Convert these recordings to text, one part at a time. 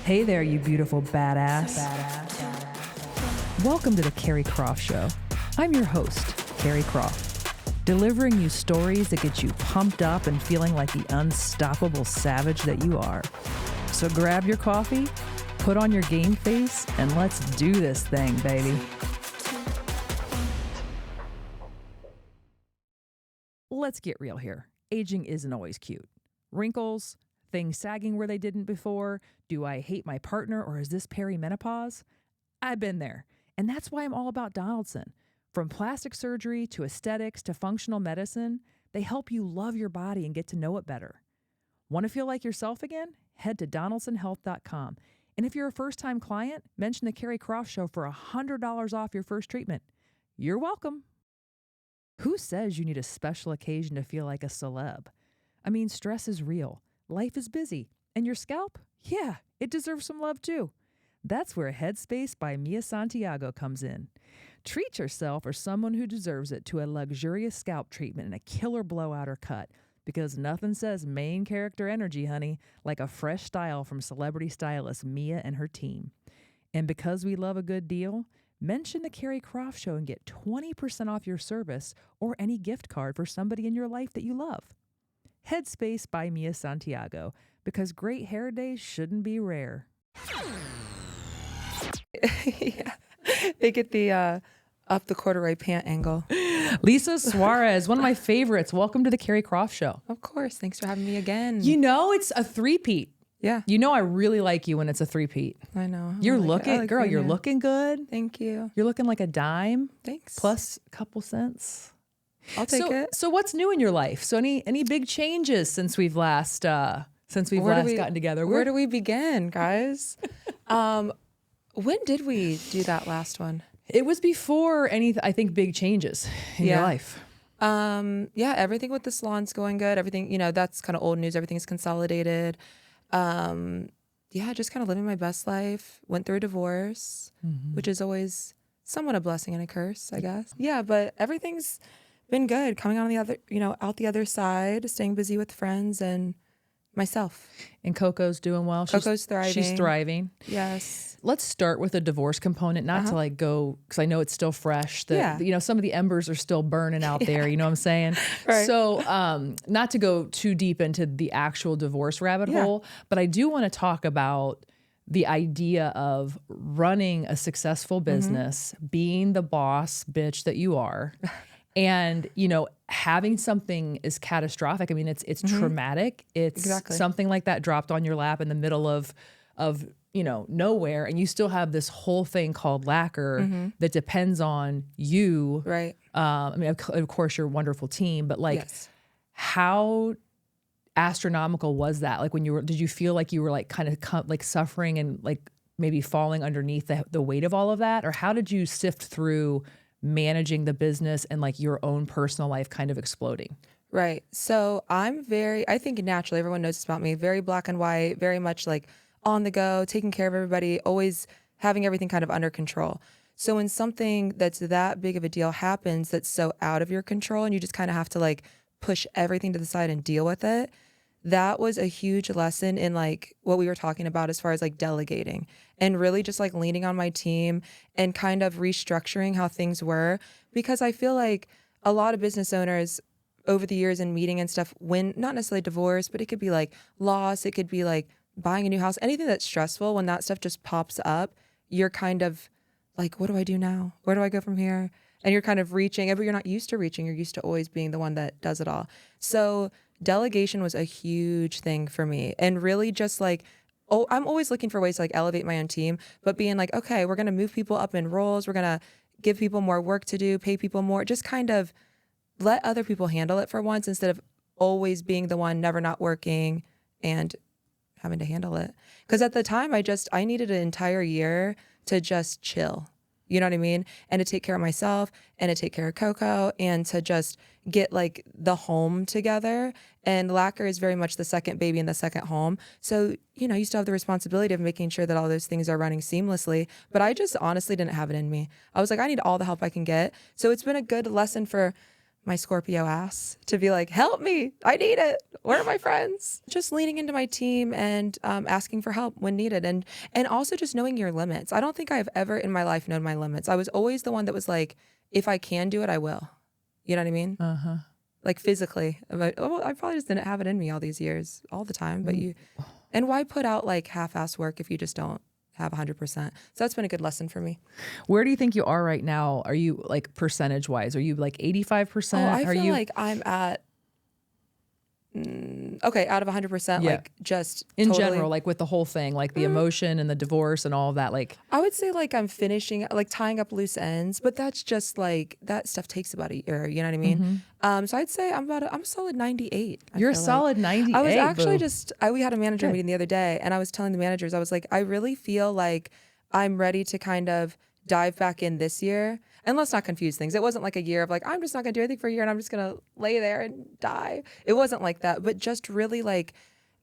Hey there, you beautiful badass. Welcome to the Carrie Croft Show. I'm your host, Carrie Croft, delivering you stories that get you pumped up and feeling like the unstoppable savage that you are. So grab your coffee, put on your game face, and let's do this thing, baby. Let's get real here. Aging isn't always cute. Wrinkles, things sagging where they didn't before. Do I hate my partner or is this perimenopause? I've been there. And that's why I'm all about Donaldson. From plastic surgery to aesthetics to functional medicine, they help you love your body and get to know it better. Want to feel like yourself again? Head to donaldsonhealth.com. And if you're a first-time client, mention the Carrie Croft Show for $100 off your first treatment. You're welcome. Who says you need a special occasion to feel like a celeb? I mean, stress is real. Life is busy. And your scalp? Yeah, it deserves some love too. That's where Headspace by Mia Santiago comes in. Treat yourself or someone who deserves it to a luxurious scalp treatment and a killer blowout or cut, because nothing says main character energy, honey, like a fresh style from celebrity stylist Mia and her team. And because we love a good deal, mention the Carrie Croft Show and get 20% off your service or any gift card for somebody in your life that you love. Headspace by Mia Santiago, because great hair days shouldn't be rare. Yeah. They get the up the corduroy pant angle. Lisa Suarez, one of my favorites. Welcome to the Carrie Croft Show. Of course. Thanks for having me again. You know, it's a three-peat. Yeah. You know, I really like you when it's a three-peat. I know. You're looking, girl, you're looking good. Thank you. You're looking like a dime. Thanks. Plus a couple cents. I'll take it. So what's new in your life? So any big changes since we've last gotten together? Where do we begin, guys? When did we do that last one? It was before I think big changes in your life. Yeah, everything with the salon's going good. Everything, that's kind of old news. Everything's consolidated. Just kind of living my best life. Went through a divorce, which is always somewhat a blessing and a curse, I guess. Yeah, but everything's been good. Coming on the other, out the other side, staying busy with friends and myself. And CoCo's doing well. CoCo's thriving. She's thriving. Yes. Let's start with the divorce component, not to go, because I know it's still fresh. Some of the embers are still burning out there. You know what I'm saying? Right. So not to go too deep into the actual divorce rabbit hole, but I do want to talk about the idea of running a successful business, being the boss bitch that you are. And, having something is catastrophic. I mean, it's traumatic. It's something like that dropped on your lap in the middle of nowhere. And you still have this whole thing called Lacquer that depends on you. Right. Of course, your wonderful team, but how astronomical was that? Like did you feel like you were like kind of like suffering and like maybe falling underneath the weight of all of that? Or how did you sift through managing the business and like your own personal life kind of exploding? Right. So I think naturally everyone knows this about me, very black and white, very much like on the go, taking care of everybody, always having everything kind of under control. So when something that's that big of a deal happens that's so out of your control and you just kind of have to like push everything to the side and deal with it, that was a huge lesson in like what we were talking about as far as like delegating and really just like leaning on my team and kind of restructuring how things were. Because I feel like a lot of business owners over the years in meeting and stuff, when not necessarily divorce, but it could be like loss, it could be like buying a new house, anything that's stressful, when that stuff just pops up, you're kind of like, what do I do now? Where do I go from here? And you're kind of reaching, but you're not used to reaching. You're used to always being the one that does it all. So delegation was a huge thing for me. And really just like, I'm always looking for ways to like elevate my own team, but being like, okay, we're going to move people up in roles. We're going to give people more work to do, pay people more, just kind of let other people handle it for once instead of always being the one never not working and having to handle it. Because at the time, I needed an entire year to just chill. You know what I mean? And to take care of myself and to take care of CoCo and to just get like the home together. And Lacquer is very much the second baby and the second home. So, you still have the responsibility of making sure that all those things are running seamlessly. But I just honestly didn't have it in me. I was like, I need all the help I can get. So it's been a good lesson for my Scorpio ass to be like, help me, I need it. Where are my friends? Just leaning into my team and asking for help when needed. And also just knowing your limits. I don't think I've ever in my life known my limits. I was always the one that was like, if I can do it, I will. You know what I mean? Uh-huh. Like physically. I'm like, oh, I probably just didn't have it in me all these years, all the time. But and why put out like half-ass work if you just don't have 100%? So that's been a good lesson for me. Where do you think you are right now? Are you like percentage wise? Are you like 85%? Oh, I are feel you like I'm at, okay, out of 100%, Yeah. like just in totally, general, like with the whole thing, like the emotion and the divorce and all of that? Like, I would say like I'm finishing, like tying up loose ends, but that's just like, that stuff takes about a year, you know what I mean? So I'd say I'm a solid 98. you're a feel like. solid 98. I was actually boo. we had a manager Good. meeting the other day, and I was telling the managers, I was like, I really feel like I'm ready to kind of dive back in this year. And let's not confuse things. It wasn't like a year of like, I'm just not gonna do anything for a year and I'm just gonna lay there and die. It wasn't like that, but just really like,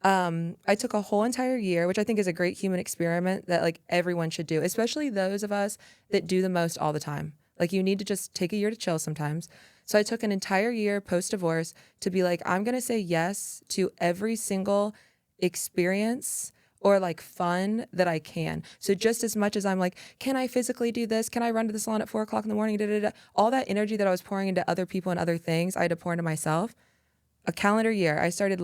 I took a whole entire year, which I think is a great human experiment that like everyone should do, especially those of us that do the most all the time. Like you need to just take a year to chill sometimes. So I took an entire year post-divorce to be like, I'm gonna say yes to every single experience or like fun that I can. So just as much as I'm like, can I physically do this? Can I run to the salon at 4 o'clock in the morning? Da, da, da. All that energy that I was pouring into other people and other things, I had to pour into myself. A calendar year. I started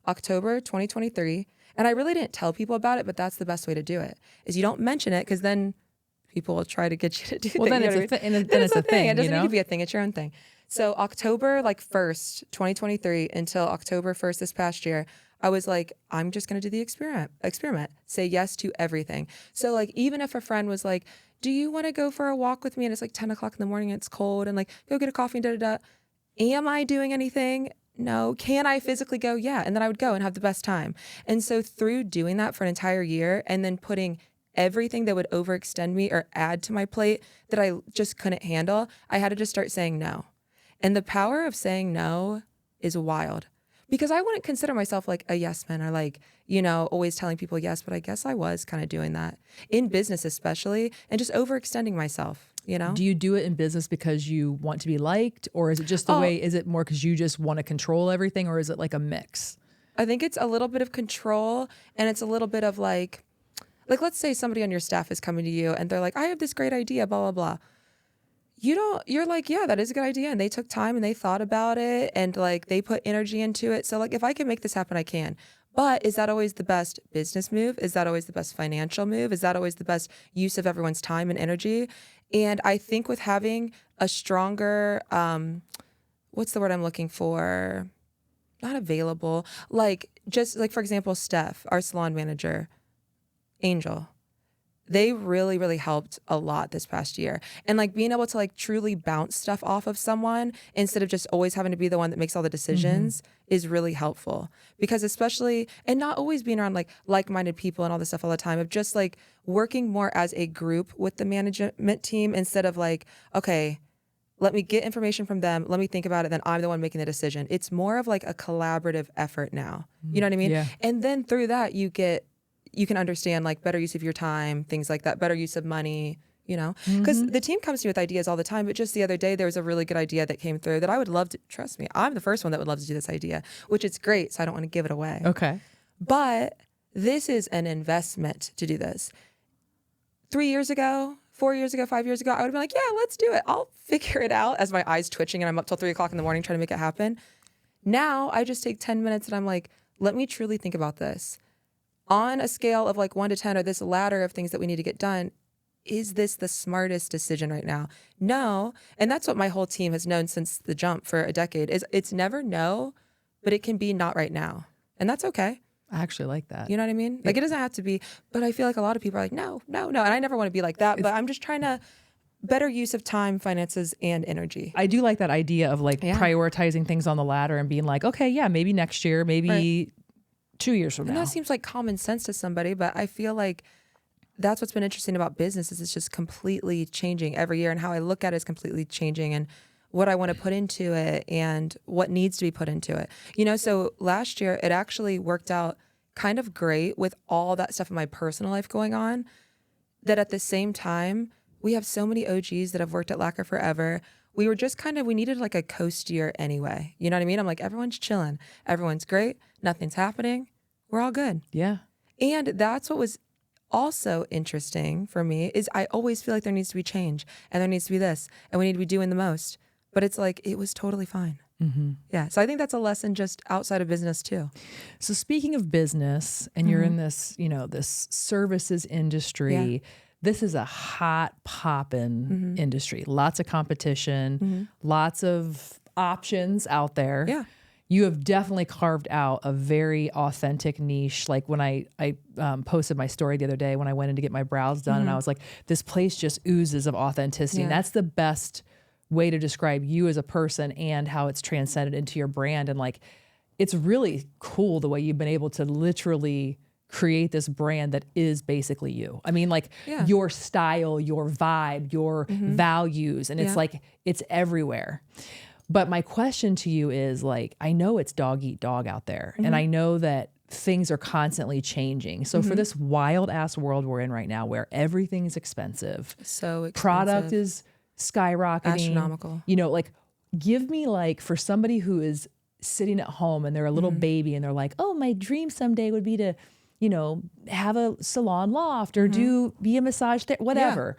October 2023, and I really didn't tell people about it, but that's the best way to do it. Is you don't mention it because then people will try to get you to do Well, things. then You know it's what I a mean? thing. Then it's a thing. It doesn't You need know? to be a thing. It's your own thing. So October 1st, 2023 until October 1st this past year, I was like, I'm just going to do the experiment, say yes to everything. So like, even if a friend was like, do you want to go for a walk with me? And it's like 10 o'clock in the morning and it's cold and like, go get a coffee and da, da, da. Am I doing anything? No. Can I physically go? Yeah. And then I would go and have the best time. And so through doing that for an entire year and then putting everything that would overextend me or add to my plate that I just couldn't handle, I had to just start saying no. And the power of saying no is wild. Because I wouldn't consider myself like a yes man or like, you know, always telling people yes, but I guess I was kind of doing that in business, especially, and just overextending myself, you know? Do you do it in business because you want to be liked, or is it just the way, is it more because you just want to control everything, or is it like a mix? I think it's a little bit of control and it's a little bit of like let's say somebody on your staff is coming to you and they're like, I have this great idea, blah, blah, blah. You're like, yeah, that is a good idea. And they took time and they thought about it and like they put energy into it. So like, if I can make this happen, I can. But is that always the best business move? Is that always the best financial move? Is that always the best use of everyone's time and energy? And I think with having a stronger, what's the word I'm looking for? Not available. Like, just like, for example, Steph, our salon manager, Angel, they really, really helped a lot this past year. And like being able to like truly bounce stuff off of someone instead of just always having to be the one that makes all the decisions is really helpful. Because especially, and not always being around like-minded people and all this stuff all the time, of just like working more as a group with the management team instead of like, okay, let me get information from them, let me think about it, then I'm the one making the decision. It's more of like a collaborative effort now. You know what I mean? Yeah. And then through that, you can understand like better use of your time, things like that, better use of money, you know, because the team comes to you with ideas all the time. But just the other day, there was a really good idea that came through that I would love to, trust me, I'm the first one that would love to do this idea, which is great. So I don't want to give it away. Okay. But this is an investment to do this. 3 years ago, 4 years ago, 5 years ago, I would have been like, yeah, let's do it. I'll figure it out, as my eyes twitching and I'm up till 3 o'clock in the morning trying to make it happen. Now I just take 10 minutes and I'm like, let me truly think about this. On a scale of like 1 to 10, or this ladder of things that we need to get done, is this the smartest decision right now? No. And that's what my whole team has known since the jump for a decade, is it's never no, but it can be not right now. And that's okay. I actually like that. You know what I mean? Like it doesn't have to be, but I feel like a lot of people are like, no. And I never want to be like that, but I'm just trying to better use of time, finances, and energy. I do like that idea of like prioritizing things on the ladder and being like, okay, yeah, maybe next year, maybe 2 years from now. And that seems like common sense to somebody, but I feel like that's what's been interesting about business is it's just completely changing every year, and how I look at it is completely changing, and what I want to put into it and what needs to be put into it. You know, so last year it actually worked out kind of great with all that stuff in my personal life going on, that at the same time, we have so many OGs that have worked at Lacquer forever. we were just we needed like a coast year anyway. You know what I mean? I'm like, everyone's chilling. Everyone's great. Nothing's happening. We're all good. Yeah. And that's what was also interesting for me is I always feel like there needs to be change and there needs to be this and we need to be doing the most. But it's like, it was totally fine. Mm-hmm. Yeah. So I think that's a lesson just outside of business too. So speaking of business, and you're in this, this services industry, this is a hot poppin' industry. Lots of competition, lots of options out there. Yeah. You have definitely carved out a very authentic niche. Like when I posted my story the other day when I went in to get my brows done, and I was like, this place just oozes of authenticity. And that's the best way to describe you as a person and how it's transcended into your brand. And like, it's really cool the way you've been able to literally create this brand that is basically you. I mean, like your style, your vibe, your values, and it's like, it's everywhere. But my question to you is like, I know it's dog eat dog out there, and I know that things are constantly changing. So for this wild ass world we're in right now where everything is expensive, So expensive. product is skyrocketing, astronomical. Like give me like, for somebody who is sitting at home and they're a little baby and they're like, oh, my dream someday would be to, have a salon loft or be a massage whatever.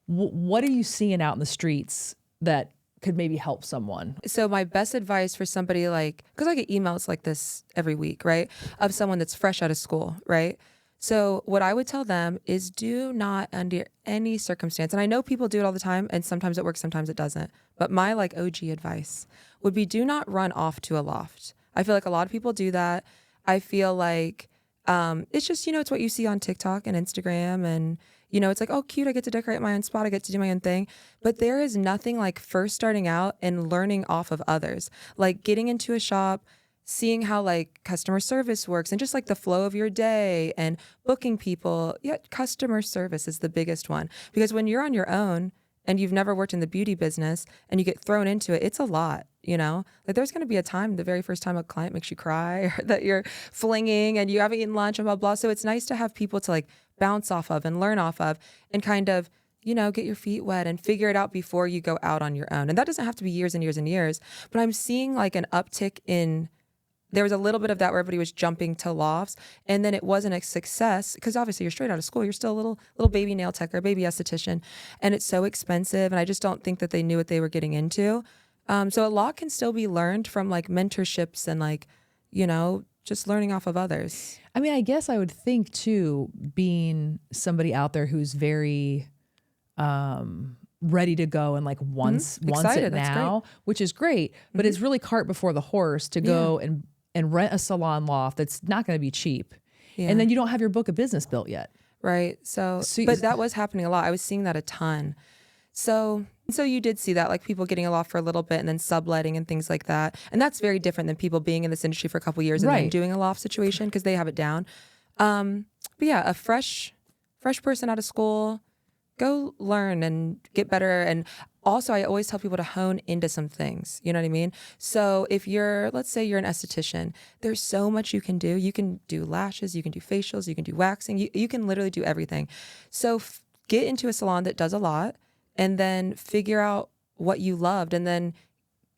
What are you seeing out in the streets that could maybe help someone? So my best advice for somebody because I get emails like this every week, right? Of someone that's fresh out of school, right? So what I would tell them is do not under any circumstance, and I know people do it all the time and sometimes it works, sometimes it doesn't. But my OG advice would be do not run off to a loft. I feel like a lot of people do that. I feel like it's just, it's what you see on TikTok and Instagram and it's like, oh, cute, I get to decorate my own spot, I get to do my own thing. But there is nothing like first starting out and learning off of others. Like getting into a shop, seeing how like customer service works and just like the flow of your day and booking people. Yeah, customer service is the biggest one. Because when you're on your own and you've never worked in the beauty business and you get thrown into it, it's a lot. Like there's going to be a time, the very first time a client makes you cry or that you're flinging and you haven't eaten lunch and blah, blah. So it's nice to have people to like bounce off of and learn off of and kind of, get your feet wet and figure it out before you go out on your own. And that doesn't have to be years and years and years, but I'm seeing like an uptick there was a little bit of that where everybody was jumping to lofts and then it wasn't a success because obviously you're straight out of school. You're still a little baby nail tech or a baby esthetician and it's so expensive. And I just don't think that they knew what they were getting into. So a lot can still be learned from like mentorships and like, just learning off of others. I mean, I guess I would think too, being somebody out there who's very ready to go and like wants Excited, it now, which is great, but it's really cart before the horse to go and rent a salon loft that's not going to be cheap. Yeah. And then you don't have your book of business built yet. Right. So but that was happening a lot. I was seeing that a ton. So you did see that, like people getting a loft for a little bit and then subletting and things like that. And that's very different than people being in this industry for a couple of years and then doing a loft situation because they have it down. But yeah, a fresh person out of school, go learn and get better. And also I always tell people to hone into some things, you know what I mean? So if let's say you're an esthetician, there's so much you can do. You can do lashes, you can do facials, you can do waxing, you can literally do everything. So get into a salon that does a lot and then figure out what you loved and then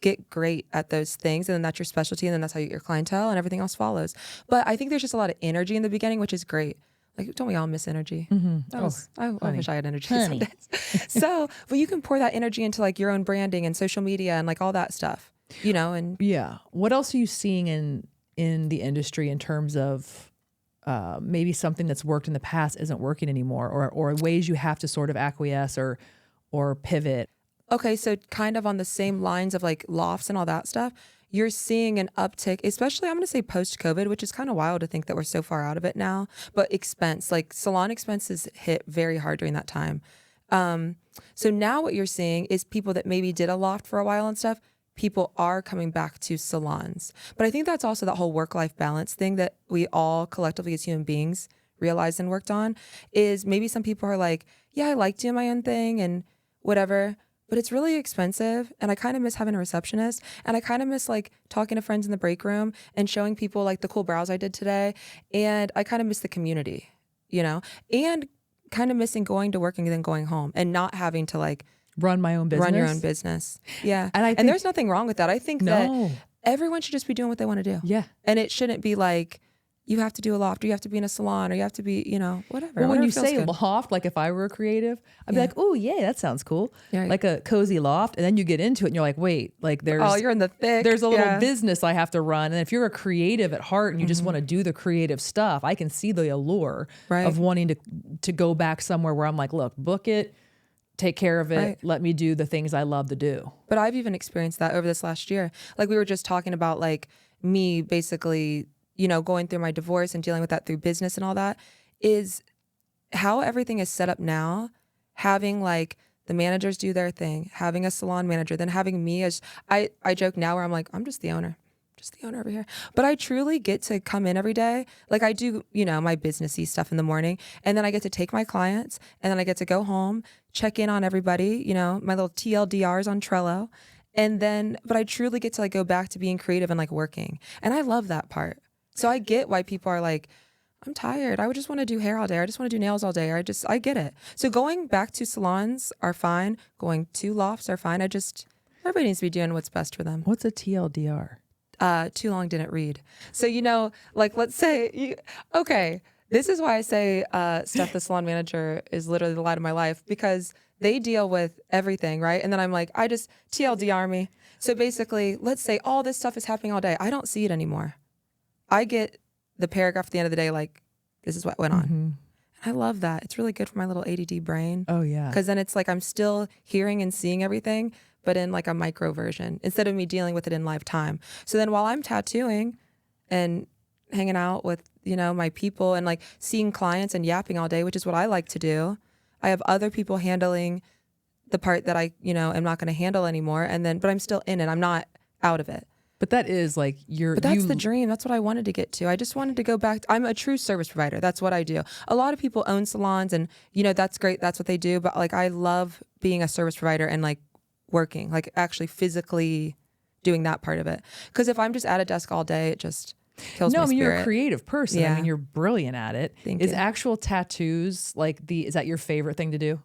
get great at those things. And then that's your specialty. And then that's how you get your clientele and everything else follows. But I think there's just a lot of energy in the beginning, which is great. Like, don't we all miss energy? I wish I had energy some days. So, but you can pour that energy into like your own branding and social media and like all that stuff, and yeah. What else are you seeing in the industry in terms of maybe something that's worked in the past isn't working anymore or ways you have to sort of acquiesce or pivot? Okay. So kind of on the same lines of like lofts and all that stuff, you're seeing an uptick, especially I'm going to say post-COVID, which is kind of wild to think that we're so far out of it now, but like salon expenses hit very hard during that time. So now what you're seeing is people that maybe did a loft for a while and stuff, people are coming back to salons. But I think that's also that whole work-life balance thing that we all collectively as human beings realized and worked on is maybe some people are like, yeah, I like doing my own thing and whatever, but it's really expensive. And I kind of miss having a receptionist. And I kind of miss like talking to friends in the break room and showing people like the cool brows I did today. And I kind of miss the community, and kind of missing going to work and then going home and not having to like Run my own business. Run your own business. Yeah. And And there's nothing wrong with that. I think that no. everyone should just be doing what they want to do. Yeah. And it shouldn't be like, you have to do a loft, or you have to be in a salon, or you have to be, whatever. Well, when whatever you feels say good. loft, like if I were a creative, I'd be like, oh, yeah, that sounds cool. Yeah. Like a cozy loft. And then you get into it and you're like, wait, like you're in the thick. there's a little business I have to run. And if you're a creative at heart and you just want to do the creative stuff, I can see the allure of wanting to go back somewhere where I'm like, look, book it, take care of it. Let me do the things I love to do. But I've even experienced that over this last year. Like we were just talking about, like me basically, going through my divorce and dealing with that through business and all that, is how everything is set up now. Having like the managers do their thing, having a salon manager, then having me as, I joke now where I'm like, I'm just the owner over here. But I truly get to come in every day. Like I do, my businessy stuff in the morning, and then I get to take my clients, and then I get to go home, check in on everybody, my little TLDRs on Trello. And then, but I truly get to like go back to being creative and like working. And I love that part. So I get why people are like, I'm tired. I would just want to do hair all day. I just want to do nails all day. I get it. So going back to salons are fine. Going to lofts are fine. Everybody needs to be doing what's best for them. What's a TLDR? Too long didn't read. So, like let's say, this is why I say Steph, the salon manager, is literally the light of my life, because they deal with everything, right? And then I'm like, I just TLDR me. So basically, let's say all this stuff is happening all day. I don't see it anymore. I get the paragraph at the end of the day, like, this is what went on. Mm-hmm. I love that. It's really good for my little ADD brain. Oh, yeah. Because then it's like I'm still hearing and seeing everything, but in like a micro version, instead of me dealing with it in live time. So then while I'm tattooing and hanging out with, my people and like seeing clients and yapping all day, which is what I like to do, I have other people handling the part that I, am not going to handle anymore. But I'm still in it. I'm not out of it. But that is like But that's the dream. That's what I wanted to get to. I just wanted to go back. I'm a true service provider. That's what I do. A lot of people own salons and, that's great. That's what they do. But like, I love being a service provider and like working, like actually physically doing that part of it. Because if I'm just at a desk all day, it just kills my spirit. You're a creative person. Yeah. I mean, you're brilliant at it. Thank you. Actual tattoos is that your favorite thing to do?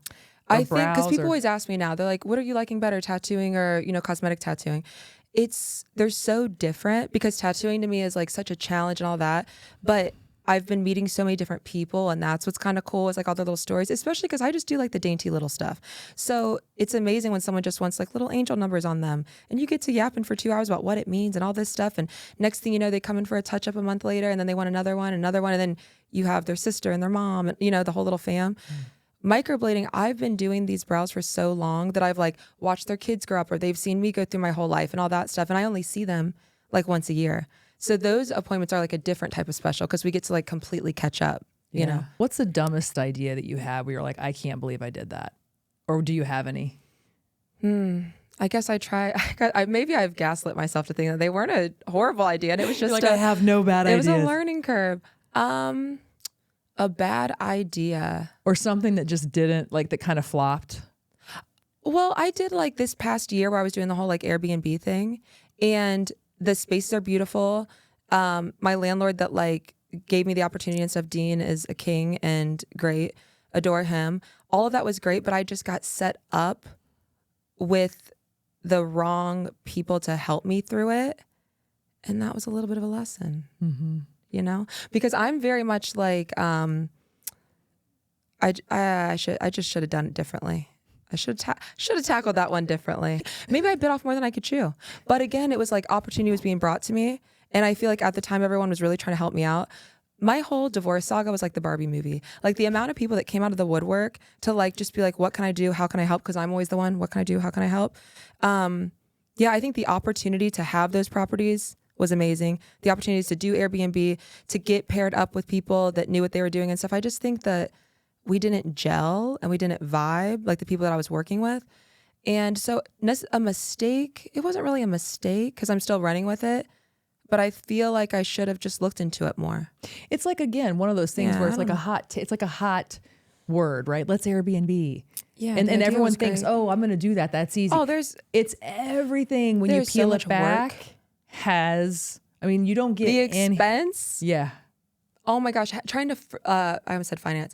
I think, because people always ask me now, they're like, what are you liking better, tattooing or, cosmetic tattooing? They're so different, because tattooing to me is like such a challenge and all that. But I've been meeting so many different people, and that's what's kind of cool, is like all their little stories, especially because I just do like the dainty little stuff. So it's amazing when someone just wants like little angel numbers on them, and you get to yapping for 2 hours about what it means and all this stuff. And next thing you know, they come in for a touch up a month later, and then they want another one. And then you have their sister and their mom and, the whole little fam. Microblading, I've been doing these brows for so long that I've like watched their kids grow up, or they've seen me go through my whole life and all that stuff. And I only see them like once a year. So those appointments are like a different type of special, because we get to like completely catch up, you know? What's the dumbest idea that you had where you're like, I can't believe I did that? Or do you have any? I guess maybe I've gaslit myself to think that they weren't a horrible idea. And it was just I have no bad ideas. It was a learning curve. A bad idea. Or something that just didn't, like, that kind of flopped. Well, I did like this past year where I was doing the whole like Airbnb thing, and the spaces are beautiful. My landlord that like gave me the opportunity and stuff, Dean, is a king and great. Adore him. All of that was great, but I just got set up with the wrong people to help me through it. And that was a little bit of a lesson. Mm-hmm. Because I'm very much like, I just should have done it differently. I should have tackled that one differently. Maybe I bit off more than I could chew. But again, it was like opportunity was being brought to me. And I feel like at the time, everyone was really trying to help me out. My whole divorce saga was like the Barbie movie. Like the amount of people that came out of the woodwork to like, just be like, what can I do? How can I help? Because I'm always the one. What can I do? How can I help? I think the opportunity to have those properties was amazing. The opportunities to do Airbnb, to get paired up with people that knew what they were doing and stuff. I just think that we didn't gel and we didn't vibe like the people that I was working with. And so a mistake, it wasn't really a mistake because I'm still running with it, but I feel like I should have just looked into it more. It's like, again, one of those things where it's like it's like a hot word, right? Let's Airbnb. Yeah. And everyone thinks, oh, I'm going to do that. That's easy. Oh, it's everything when you peel it back. You don't get the expense. Yeah. Oh my gosh. Trying to, I almost said finance.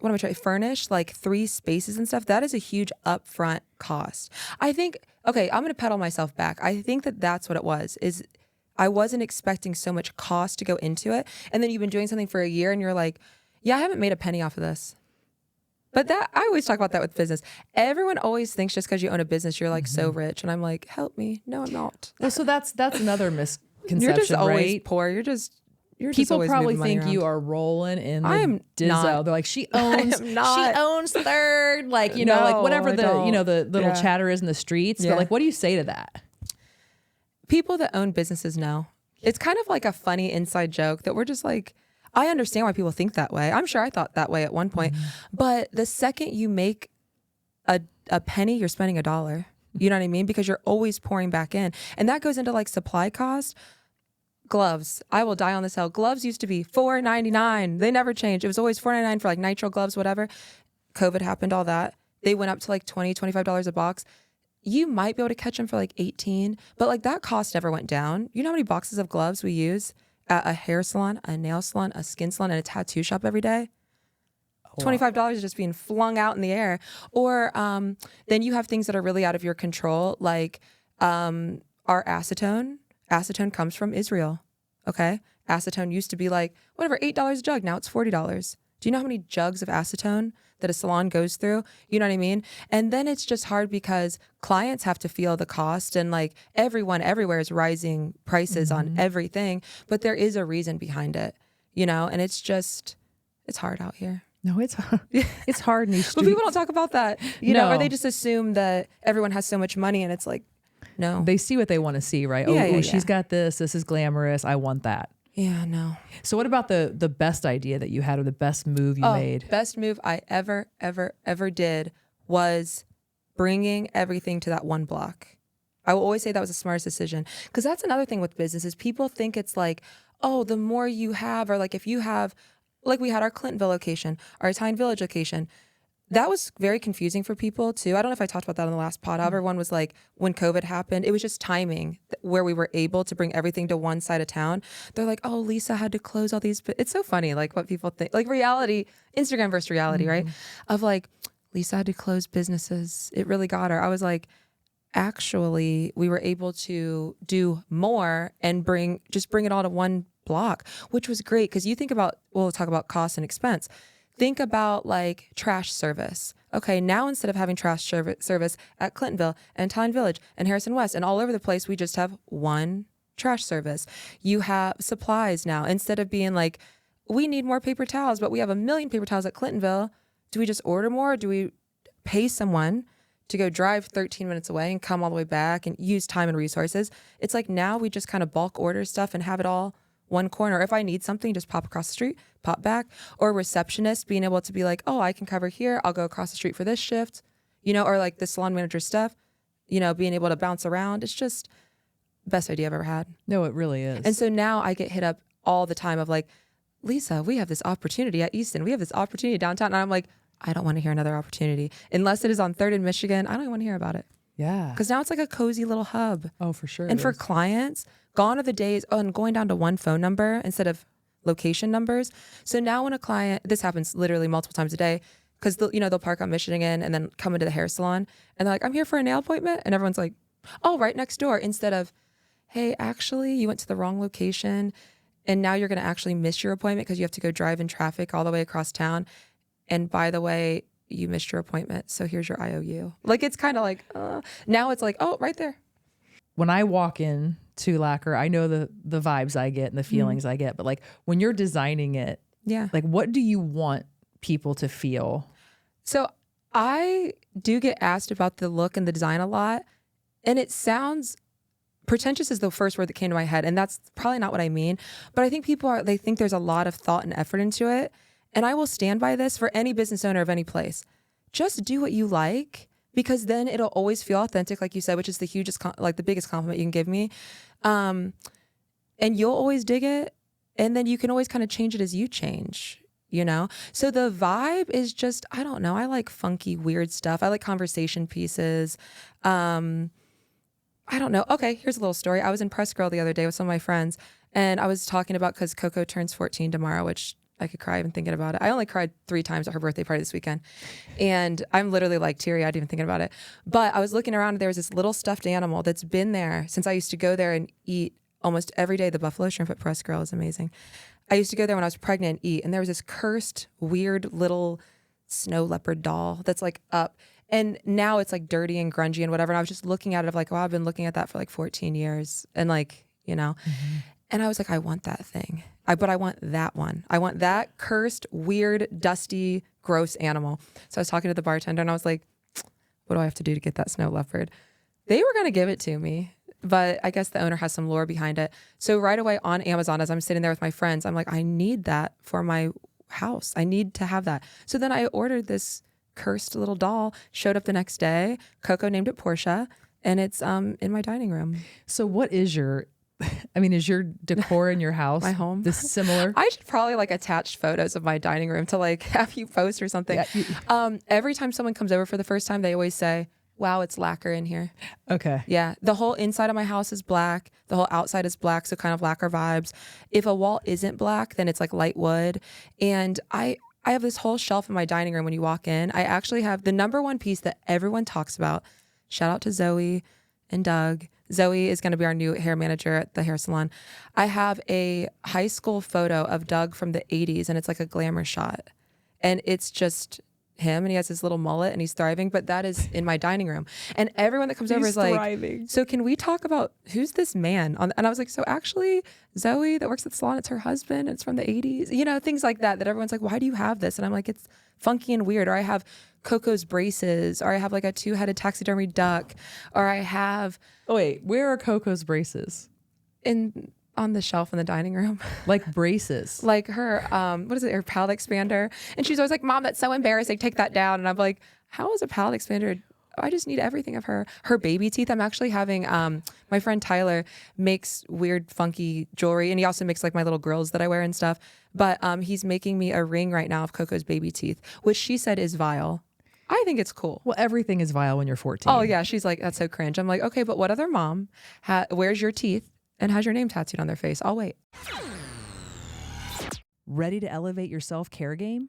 what am I trying to furnish like 3 spaces and stuff, that is a huge upfront cost. I think, okay, I'm going to pedal myself back. I think that that's what it was, is I wasn't expecting so much cost to go into it. And then you've been doing something for a year and you're like, yeah, I haven't made a penny off of this. But that, I always talk about that with business. Everyone always thinks just because you own a business, you're like so rich. And I'm like, help me. No, I'm not. Well, so that's another misconception, You're just always right? poor. You're just People always probably moving money think around. you are rolling in the I am Dizzo. not. They're like, she owns third, like, you know, No, like whatever I the little Yeah. chatter is in the streets. Yeah. But like, what do you say to that? People that own businesses know. It's kind of like a funny inside joke that we're just like, I understand why people think that way. I'm sure I thought that way at one point. But the second you make a penny, you're spending $1. You know what I mean? Because you're always pouring back in. And that goes into like supply cost. Gloves. I will die on this hill. Gloves used to be $4.99. They never changed. It was always $4.99 for like nitrile gloves, whatever. COVID happened, all that. They went up to like $20, $25 a box. You might be able to catch them for like 18, but like that cost never went down. You know how many boxes of gloves we use at a hair salon, a nail salon, a skin salon, and a tattoo shop every day? $25 is just being flung out in the air. Or then you have things that are really out of your control, like our acetone. Acetone comes from Israel, okay? Acetone used to be like, whatever, $8 a jug. Now it's $40. Do you know how many jugs of acetone that a salon goes through? You know what I mean? And then it's just hard because clients have to feel the cost, and like everyone everywhere is rising prices on everything, but there is a reason behind it, you know? And it's hard out here. No, it's hard in these But streets. people don't talk about that, you know, or No. they just assume that everyone has so much money, and it's like, no. They see what they want to see, right? Yeah, yeah, She's yeah. got this. This is glamorous. I want that. Yeah, no. So what about the best idea that you had, or the best move you made? Best move I ever did was bringing everything to that one block. I will always say that was the smartest decision, because that's another thing with businesses. People think it's like, oh, the more you have, or like if you have, like we had our Clintonville location, our Italian Village location. That was very confusing for people too. I don't know if I talked about that on the last pod. Everyone was like, when COVID happened, it was just timing where we were able to bring everything to one side of town. They're like, oh, Lisa had to close all these. It's so funny, like what people think, like reality, Instagram versus reality, right? Of like, Lisa had to close businesses. It really got her. I was like, actually, we were able to do more and bring it all to one block, which was great. Because you think about, we'll talk about cost and expense. Think about like trash service. Okay, now instead of having trash service at Clintonville and Italian Village and Harrison West and all over the place, we just have one trash service. You have supplies now. Instead of being like, we need more paper towels, but we have 1 million paper towels at Clintonville. Do we just order more? Or do we pay someone to go drive 13 minutes away and come all the way back and use time and resources? It's like now we just kind of bulk order stuff and have it all one corner. If I need something, just pop across the street, pop back. Or a receptionist being able to be like, oh, I can cover here. I'll go across the street for this shift, you know, or like the salon manager stuff, you know, being able to bounce around. It's just best idea I've ever had. No, it really is. And so now I get hit up all the time of like, Lisa, we have this opportunity at Easton. We have this opportunity downtown. And I'm like, I don't want to hear another opportunity. Unless it is on 3rd and Michigan, I don't even want to hear about it. Yeah. Because now it's like a cozy little hub. Oh, for sure. And for clients, gone are the days, and going down to one phone number instead of location numbers. So now when a client, this happens literally multiple times a day, because they'll park on Michigan and then come into the hair salon and they're like, I'm here for a nail appointment. And everyone's like, oh, right next door. Instead of, hey, actually, you went to the wrong location and now you're going to actually miss your appointment because you have to go drive in traffic all the way across town. And by the way, you missed your appointment, so here's your IOU. Like, it's kind of like, now it's like, oh, right there. When I walk in to Lacquer, I know the vibes I get and the feelings I get, but like when you're designing it, Yeah. like what do you want people to feel? So I do get asked about the look and the design a lot, and it sounds pretentious is the first word that came to my head, and that's probably not what I mean. But I think they think there's a lot of thought and effort into it. And I will stand by this for any business owner of any place. Just do what you like, because then it'll always feel authentic, like you said, which is the the biggest compliment you can give me. And you'll always dig it. And then you can always kind of change it as you change, you know? So the vibe is just, I don't know. I like funky, weird stuff. I like conversation pieces. I don't know. Okay, here's a little story. I was in Press Girl the other day with some of my friends, and I was talking about, because Coco turns 14 tomorrow, which I could cry even thinking about it. I only cried 3 times at her birthday party this weekend. And I'm literally like teary-eyed even thinking about it. But I was looking around and there was this little stuffed animal that's been there since I used to go there and eat almost every day. The buffalo shrimp at Press Grill is amazing. I used to go there when I was pregnant and eat. And there was this cursed, weird little snow leopard doll that's like up. And now it's like dirty and grungy and whatever. And I was just looking at it of like, wow, I've been looking at that for like 14 years. And like, you know. And I was like, I want that thing. But I want that one. I want that cursed, weird, dusty, gross animal. So I was talking to the bartender and I was like, what do I have to do to get that snow leopard? They were going to give it to me, but I guess the owner has some lore behind it. So right away on Amazon, as I'm sitting there with my friends, I'm like, I need that for my house. I need to have that. So then I ordered this cursed little doll, showed up the next day. Coco named it Portia, and it's in my dining room. So what is your is your decor in your house, my home, this similar? I should probably like attach photos of my dining room to like have you post or something. Yeah, every time someone comes over for the first time, they always say, wow, it's lacquer in here. Okay. Yeah. The whole inside of my house is black. The whole outside is black. So kind of lacquer vibes. If a wall isn't black, then it's like light wood. And I have this whole shelf in my dining room when you walk in. I actually have the number one piece that everyone talks about. Shout out to Zoe and Doug. Zoe is going to be our new hair manager at the hair salon. I have a high school photo of Doug from the 80s, and it's like a glamour shot. And it's just him, and he has his little mullet, and he's thriving. But that is in my dining room. And everyone that comes over is thriving. Like, so can we talk about who's this man? And I was like, so actually, Zoe that works at the salon, it's her husband. It's from the 80s. You know, things like that everyone's like, why do you have this? And I'm like, it's funky and weird. Or I have CoCo's braces, or I have like a 2-headed taxidermy duck, or I have... Oh, wait, where are CoCo's braces? On the shelf in the dining room. Like braces? Like her, what is it, her palate expander. And she's always like, Mom, that's so embarrassing, take that down. And I'm like, how is a palate expander? I just need everything of her. Her baby teeth. I'm actually having, my friend Tyler makes weird, funky jewelry. And he also makes like my little grills that I wear and stuff. But he's making me a ring right now of CoCo's baby teeth, which she said is vile. I think it's cool. Well, everything is vile when you're 14. Oh, yeah. She's like, that's so cringe. I'm like, okay, but what other mom wears your teeth and has your name tattooed on their face? I'll wait. Ready to elevate your self-care game?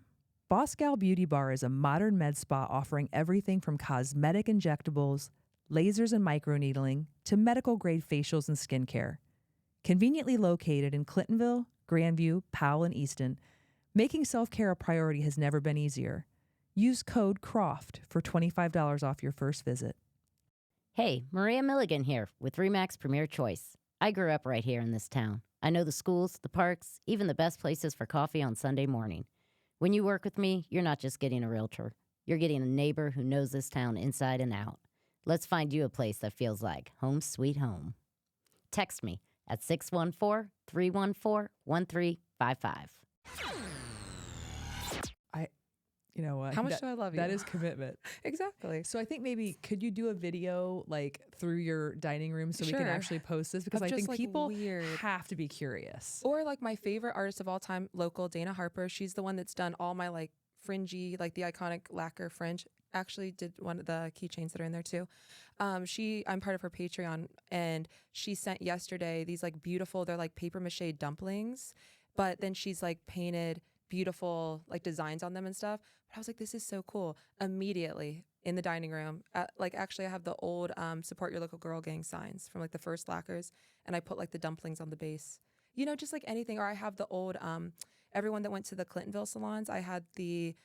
Boss Gal Beauty Bar is a modern med spa offering everything from cosmetic injectables, lasers and microneedling, to medical-grade facials and skincare. Conveniently located in Clintonville, Grandview, Powell, and Easton, making self-care a priority has never been easier. Use code CROFT for $25 off your first visit. Hey, Maria Milligan here with RE/MAX Premier Choice. I grew up right here in this town. I know the schools, the parks, even the best places for coffee on Sunday morning. When you work with me, you're not just getting a realtor. You're getting a neighbor who knows this town inside and out. Let's find you a place that feels like home sweet home. Text me at 614-314-1355. You know what? How much do I love you? That is commitment. Exactly. So I think maybe could you do a video like through your dining room so we can actually post this? Because I think like people have to be curious. Or like my favorite artist of all time, local, Dana Harper. She's the one that's done all my like fringy, like the iconic Lacquer fringe. Actually did one of the keychains that are in there too. I'm part of her Patreon, and she sent yesterday these like beautiful, they're like paper mache dumplings, but then she's like painted beautiful like designs on them and stuff. But I was like, this is so cool. Immediately in the dining room, like actually I have the old support your local girl gang signs from like the first Lacquers, and I put like the dumplings on the base, you know, just like anything. Or I have the old everyone that went to the Clintonville salons, I had the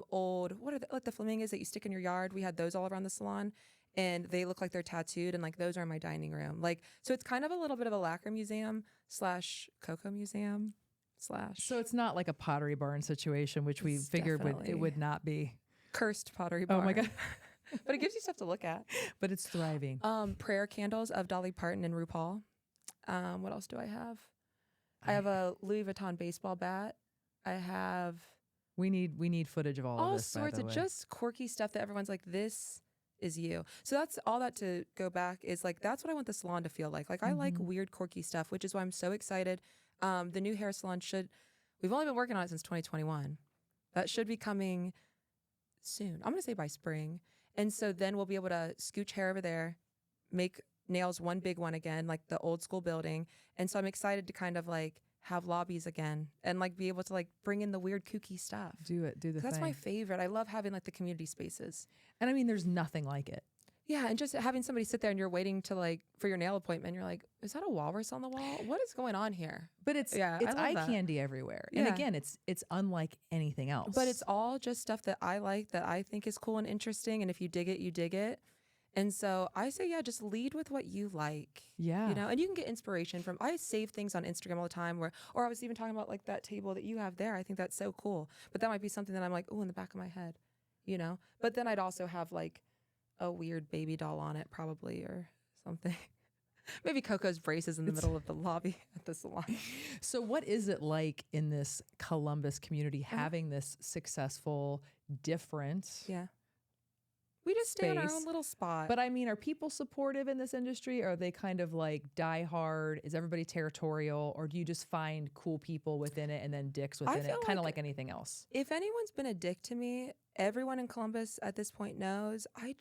old, what are like the flamingos that you stick in your yard. We had those all around the salon, and they look like they're tattooed, and like those are in my dining room. Like, so it's kind of a little bit of a Lacquer museum / Coco museum / So it's not like a Pottery Barn situation, which we figured it would not be. Cursed Pottery Barn. Oh my God. But it gives you stuff to look at. But it's thriving. Prayer candles of Dolly Parton and RuPaul. What else do I have? I have a Louis Vuitton baseball bat. I have... We need footage of all of this, sorts of just quirky stuff that everyone's like, this is you. So that's all that to go back is like, that's what I want the salon to feel like. Like I like weird, quirky stuff, which is why I'm so excited. The new hair salon we've only been working on it since 2021. That should be coming soon. I'm going to say by spring. And so then we'll be able to scooch hair over there, make nails one big one again, like the old school building. And so I'm excited to kind of like have lobbies again and like be able to like bring in the weird kooky stuff. Do the thing. That's my favorite. I love having like the community spaces. And I mean, there's nothing like it. Yeah, and just having somebody sit there and you're waiting to like for your nail appointment. You're like, is that a walrus on the wall? What is going on here? But it's eye candy everywhere. And again, it's unlike anything else. But it's all just stuff that I like, that I think is cool and interesting. And if you dig it, you dig it. And so I say, yeah, just lead with what you like. Yeah. You know, and you can get inspiration from, I save things on Instagram all the time or I was even talking about like that table that you have there. I think that's so cool. But that might be something that I'm like, oh, in the back of my head, you know? But then I'd also have like a weird baby doll on it probably or something. Maybe CoCo's braces in the middle of the lobby at the salon. So what is it like in this Columbus community having this successful, different We just stay in our space? own little spot. But I mean, are people supportive in this industry? Are they kind of like die hard? Is everybody territorial? Or do you just find cool people within it and then dicks within it? Kind of like anything else. If anyone's been a dick to me, everyone in Columbus at this point knows, who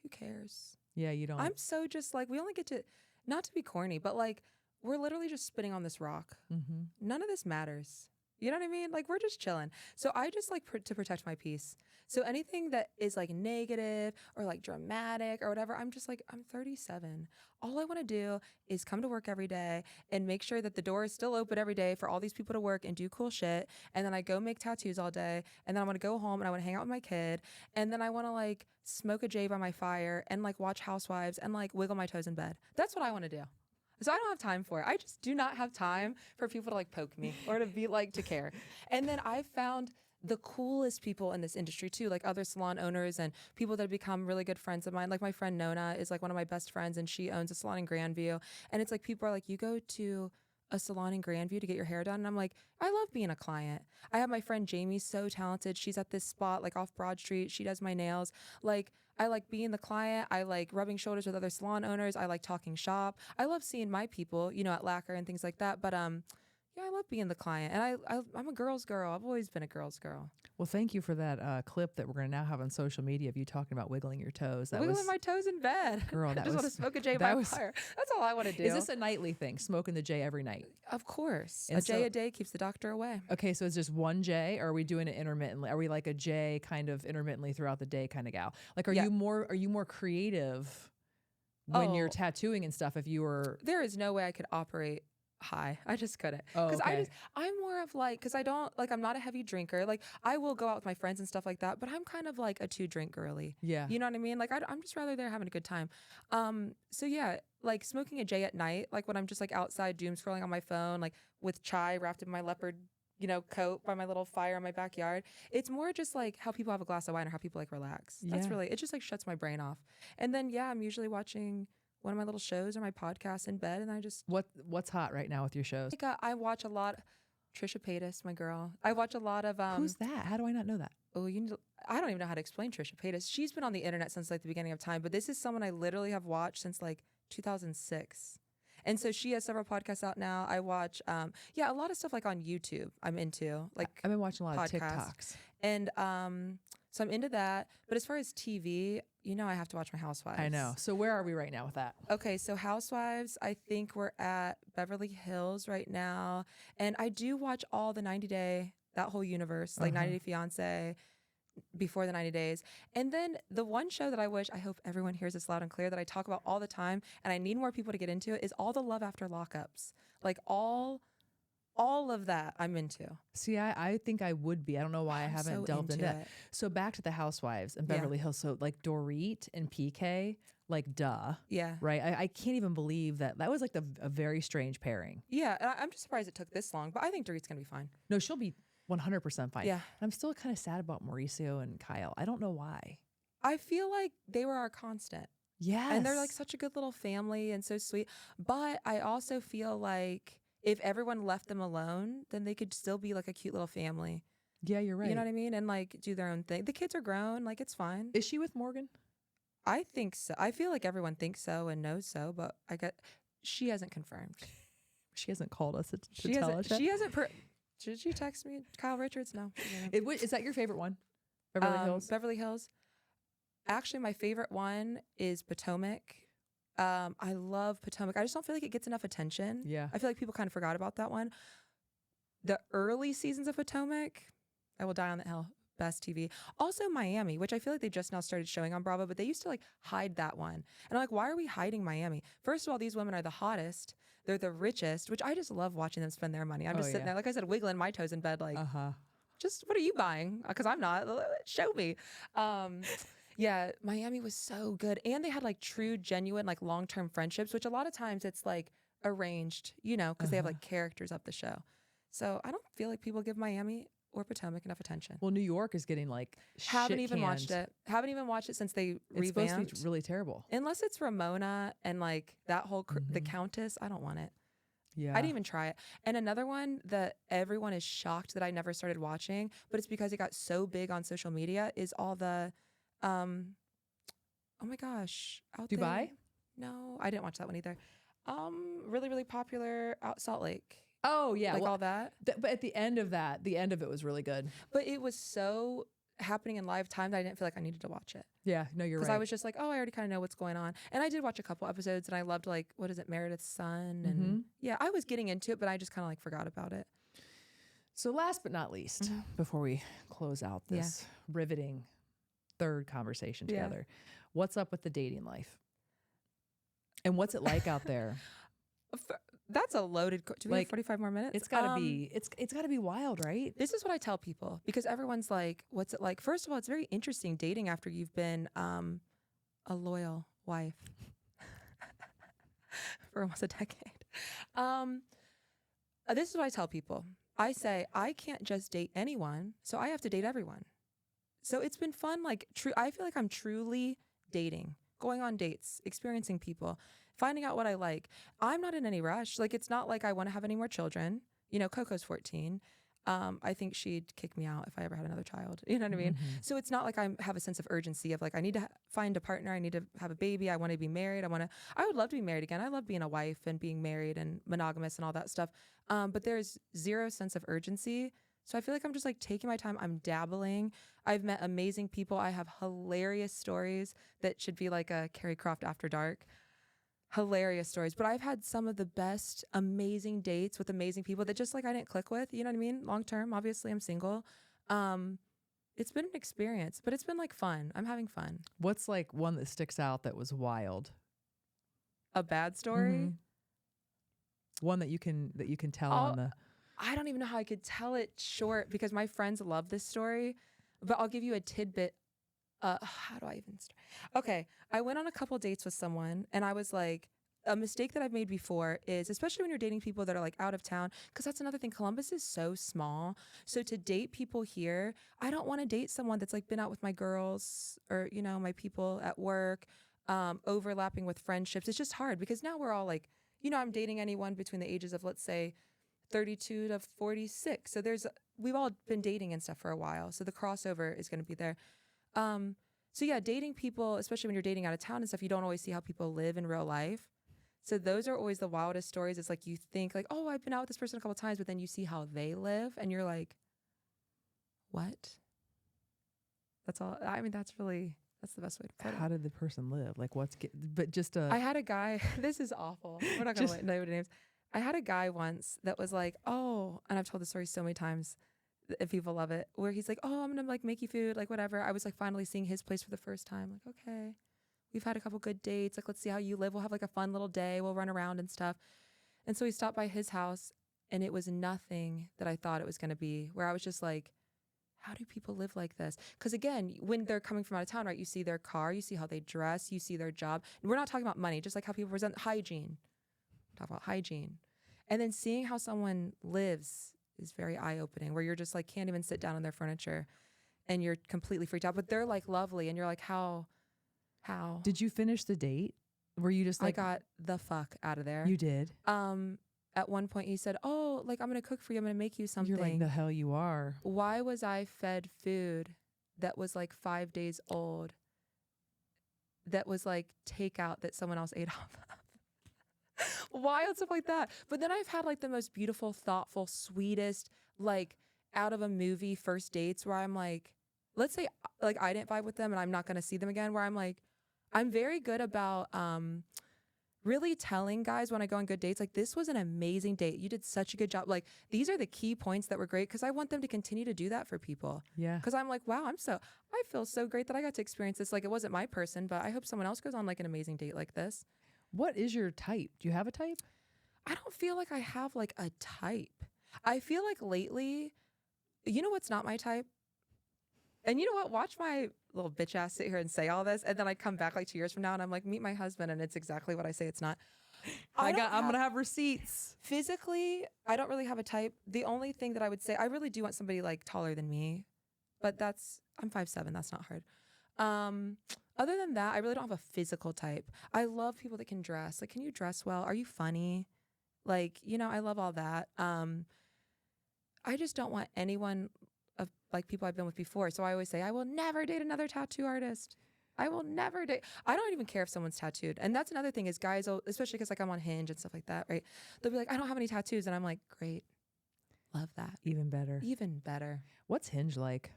cares? Yeah, you don't. I'm so just like, we only get to, not to be corny, but like, we're literally just spitting on this rock. Mm-hmm. None of this matters. You know what I mean? Like, we're just chilling. So I just like to protect my peace. So anything that is like negative or like dramatic or whatever, I'm just like, I'm 37. All I want to do is come to work every day and make sure that the door is still open every day for all these people to work and do cool shit. And then I go make tattoos all day. And then I want to go home and I want to hang out with my kid. And then I want to like smoke a J by my fire and like watch Housewives and like wiggle my toes in bed. That's what I want to do. So I don't have time for it. I just do not have time for people to like poke me or to be like to care. And then I've found the coolest people in this industry too, like other salon owners and people that have become really good friends of mine. Like my friend Nona is like one of my best friends and she owns a salon in Grandview. And it's like people are like, you go to a salon in Grandview to get your hair done. And I'm like, I love being a client. I have my friend Jamie, so talented. She's at this spot like off Broad Street. She does my nails. Like, I like being the client. I like rubbing shoulders with other salon owners. I like talking shop. I love seeing my people, you know, at Lacquer and things like that. But yeah, I love being the client. And I'm a girl's girl. I've always been a girl's girl. Well, thank you for that clip that we're going to now have on social media of you talking about wiggling your toes. Wiggling my toes in bed. Girl, that I just want to smoke a J by fire. That's all I want to do. Is this a nightly thing, smoking the J every night? Of course. And a J a day keeps the doctor away. Okay, so it's just one J, or are we doing it intermittently? Are we like a J kind of intermittently throughout the day kind of gal? Like, are you more creative when you're tattooing and stuff? If you were, there is no way I could operate high. I just couldn't. Because I'm more of like, because I don't, like, I'm not a heavy drinker. Like, I will go out with my friends and stuff like that, but I'm kind of like a 2-drink girly. Yeah. You know what I mean? Like, I'm just rather there having a good time. So yeah, like smoking a J at night, like when I'm just like outside doom scrolling on my phone, like with chai wrapped in my leopard, you know, coat by my little fire in my backyard. It's more just like how people have a glass of wine or how people like relax. That's really, it just like shuts my brain off. And then, yeah, I'm usually watching one of my little shows or my podcasts in bed, and I just what's hot right now with your shows? like I watch a lot. Trisha Paytas, my girl. I watch a lot of Who's that? How do I not know that? Oh, I don't even know how to explain Trisha Paytas. She's been on the internet since like the beginning of time, but this is someone I literally have watched since like 2006. And so she has several podcasts out now. I watch a lot of stuff like on YouTube. I'm into like I've been watching a lot podcasts. of TikToks. And so I'm into that. But as far as TV, you know, I have to watch my Housewives. I know. So where are we right now with that? Okay, so Housewives, I think we're at Beverly Hills right now. And I do watch all the 90 Day, that whole universe, like 90 Day Fiance, before the 90 days. And then the one show that I hope everyone hears this loud and clear, that I talk about all the time, and I need more people to get into it, is all the Love After Lockups. Like all of that I'm into. See, I think I would be. I don't know why I haven't so delved into into it. So back to the Housewives and Beverly Hills. So like Dorit and PK, like duh. Yeah. Right? I can't even believe that was like a very strange pairing. Yeah, and I'm just surprised it took this long, but I think Dorit's going to be fine. No, she'll be 100% fine. Yeah. I'm still kind of sad about Mauricio and Kyle. I don't know why. I feel like they were our constant. Yes. And they're like such a good little family and so sweet. But I also feel like if everyone left them alone, then they could still be like a cute little family. Yeah, you're right. You know what I mean? And like do their own thing. The kids are grown, like it's fine. Is she with Morgan? I think so. I feel like everyone thinks so and knows so, but she hasn't confirmed. She hasn't called us to tell us. She hasn't. Did she text me? Kyle Richards? No. Is that your favorite one? Beverly Hills? Beverly Hills. Actually, my favorite one is Potomac. I love Potomac. I just don't feel like it gets enough attention. Yeah. I feel like people kind of forgot about that one. The early seasons of Potomac, I Will Die on the Hill, best TV. Also Miami, which I feel like they just now started showing on Bravo, but they used to like hide that one. And I'm like, why are we hiding Miami? First of all, these women are the hottest. They're the richest, which I just love watching them spend their money. I'm just sitting there, like I said, wiggling my toes in bed, like, just what are you buying? Because I'm not. Show me. Yeah, Miami was so good. And they had like true, genuine, like long-term friendships, which a lot of times it's like arranged, you know, because they have like characters of the show. So I don't feel like people give Miami or Potomac enough attention. Well, New York is getting like Haven't even watched it. Haven't even watched it since they It's revamped. supposed to be really terrible. Unless it's Ramona and like that whole the Countess, I don't want it. Yeah. I didn't even try it. And another one that everyone is shocked that I never started watching, but it's because it got so big on social media, is all the, oh my gosh, out Dubai? there. No, I didn't watch that one either. Really, really popular out Salt Lake. Oh yeah, Like all that. But at the end of that, the end of it was really good. But it was so happening in live time that I didn't feel like I needed to watch it. Yeah, no, you're right. Because I was just like, oh, I already kind of know what's going on. And I did watch a couple episodes and I loved like, what is it, Meredith's son? And yeah, I was getting into it, but I just kind of like forgot about it. So last but not least, before we close out this riveting third conversation together, what's up with the dating life? And what's it like out there? That's a loaded. Do we have 45 more minutes? It's gotta be. It's gotta be wild, right? This is what I tell people because everyone's like, "What's it like?" First of all, it's very interesting dating after you've been a loyal wife for almost a decade. This is what I tell people. I say I can't just date anyone, so I have to date everyone. So it's been fun. Like I feel like I'm truly dating, going on dates, experiencing people, finding out what I like. I'm not in any rush. Like, it's not like I want to have any more children. You know, CoCo's 14. I think she'd kick me out if I ever had another child. You know what I mean? So it's not like I have a sense of urgency of like, I need to find a partner. I need to have a baby. I want to be married. I would love to be married again. I love being a wife and being married and monogamous and all that stuff. But there's zero sense of urgency. So I feel like I'm just like taking my time. I'm dabbling. I've met amazing people. I have hilarious stories that should be like a Carrie Croft After Dark. Hilarious stories. But I've had some of the best, amazing dates with amazing people that just like I didn't click with. You know what I mean? Long term, obviously I'm single. It's been an experience, but it's been like fun. I'm having fun. What's like one that sticks out that was wild? A bad story? One that you can tell on the... I don't even know how I could tell it short because my friends love this story, but I'll give you a tidbit. How do I even start? Okay. I went on a couple dates with someone and I was like, a mistake that I've made before is, especially when you're dating people that are like out of town, because that's another thing. Columbus is so small. So to date people here, I don't want to date someone that's like been out with my girls or, you know, my people at work, overlapping with friendships. It's just hard because now we're all like, you know, I'm dating anyone between the ages of, let's say, 32 to 46. So we've all been dating and stuff for a while. So the crossover is going to be there. So yeah, dating people, especially when you're dating out of town and stuff, you don't always see how people live in real life. So those are always the wildest stories. It's like you think like, oh, I've been out with this person a couple of times, but then you see how they live and you're like, what? That's all. I mean, that's the best way to put it. How did the person live? Like I had a guy, this is awful. We're not going to know names. I had a guy once that was like, oh, and I've told the story so many times and people love it, where he's like, oh, I'm going to like make you food, like whatever. I was like finally seeing his place for the first time. Like, okay, we've had a couple good dates. Like, let's see how you live. We'll have like a fun little day. We'll run around and stuff. And so we stopped by his house and it was nothing that I thought it was going to be, where I was just like, how do people live like this? Because again, when they're coming from out of town, right, you see their car, you see how they dress, you see their job. And we're not talking about money, just like how people present hygiene. Talk about hygiene. And then seeing how someone lives is very eye-opening, where you're just like, can't even sit down on their furniture and you're completely freaked out, but they're like lovely. And you're like, how? Did you finish the date? Were you just like... I got the fuck out of there. You did? At one point he said, oh, like, I'm going to cook for you. I'm going to make you something. You're like, the hell you are. Why was I fed food that was like 5 days old, that was like takeout that someone else ate off of? Wild stuff like that. But then I've had like the most beautiful, thoughtful, sweetest, like out of a movie first dates where I'm like, let's say like I didn't vibe with them and I'm not going to see them again, where I'm like, I'm very good about really telling guys when I go on good dates, like, this was an amazing date. You did such a good job. Like, these are the key points that were great because I want them to continue to do that for people. Yeah. Because I'm like, wow, I feel so great that I got to experience this. Like, it wasn't my person, but I hope someone else goes on like an amazing date like this. What is your type? Do you have a type? I don't feel like I have like a type. I feel like lately, you know what's not my type? And you know what? Watch my little bitch ass sit here and say all this. And then I come back like 2 years from now and I'm like, meet my husband. And it's exactly what I say it's not. I'm going to have receipts. Physically, I don't really have a type. The only thing that I would say, I really do want somebody like taller than me. But I'm 5'7". That's not hard. Other than that, I really don't have a physical type. I love people that can dress. Like, can you dress well? Are you funny? Like, you know, I love all that. I just don't want anyone of like people I've been with before. So I always say, I will never date another tattoo artist. I will never date. I don't even care if someone's tattooed. And that's another thing is guys, especially because like I'm on Hinge and stuff like that, right? They'll be like, I don't have any tattoos. And I'm like, great. Love that. Even better. Even better. What's Hinge like?